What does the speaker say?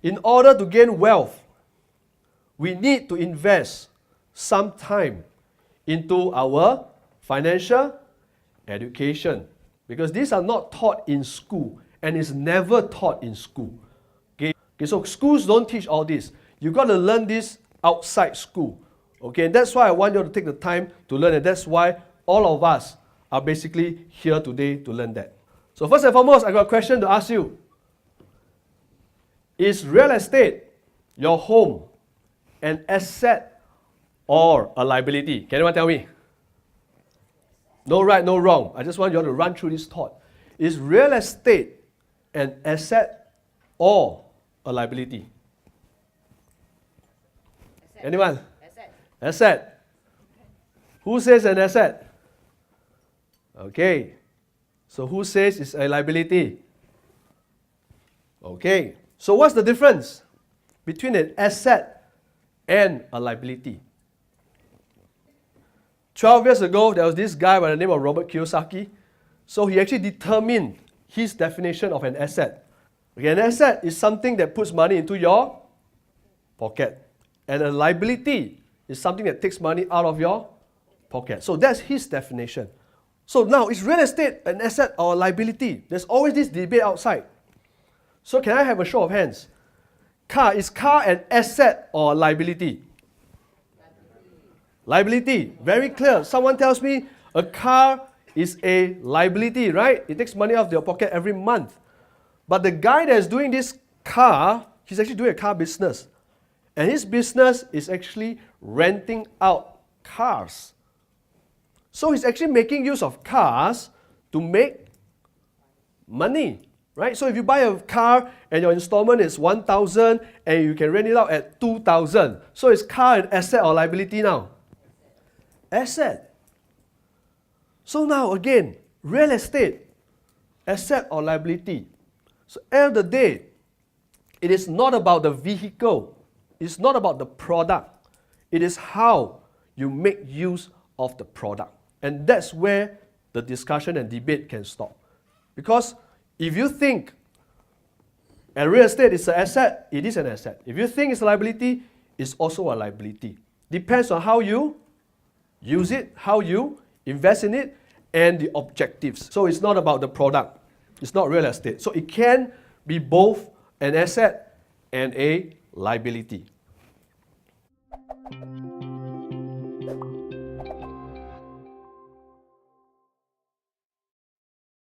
In order to gain wealth, we need to invest some time into our financial education, because these are not taught in school and is never taught in school. Okay, so schools don't teach all this. You got to learn this outside school. Okay, and that's why I want you to take the time to learn it. That's why all of us are basically here today to learn that. So first and foremost, I got a question to ask you. Is real estate, your home, an asset or a liability? Can anyone tell me? No right, no wrong. I just want you all to run through this thought. Is real estate an asset or a liability? Asset. Anyone? Asset. Asset. Who says an asset? Okay. So who says it's a liability? Okay. So what's the difference between an asset and a liability? 12 years ago, there was this guy by the name of 𝑖𝐈𝐍𝐍𝐼𝐍𝐵. So he actually determined his definition of an asset. Okay, an asset is something that puts money into your pocket. And a liability is something that takes money out of your pocket. So that's his definition. So now, is real estate an asset or a liability? There's always this debate outside. So can I have a show of hands? Is car an asset or a liability? Liability. Very clear. Someone tells me a car is a liability, right? It takes money out of your pocket every month. But the guy that's doing this car, he's actually doing a car business. And his business is actually renting out cars. So he's actually making use of cars to make money, right? So if you buy a car and your installment is 1,000 and you can rent it out at 2,000. So is car an asset or liability now? Asset. So now again, real estate, asset or liability. So at the end of the day, it is not about the vehicle. It's not about the product. It is how you make use of the product. And that's where the discussion and debate can stop. Because if you think a real estate is an asset, it is an asset. If you think it's a liability, it's also a liability. Depends on how you use it, how you invest in it, and the objectives. So it's not about the product. It's not real estate. So it can be both an asset and a liability.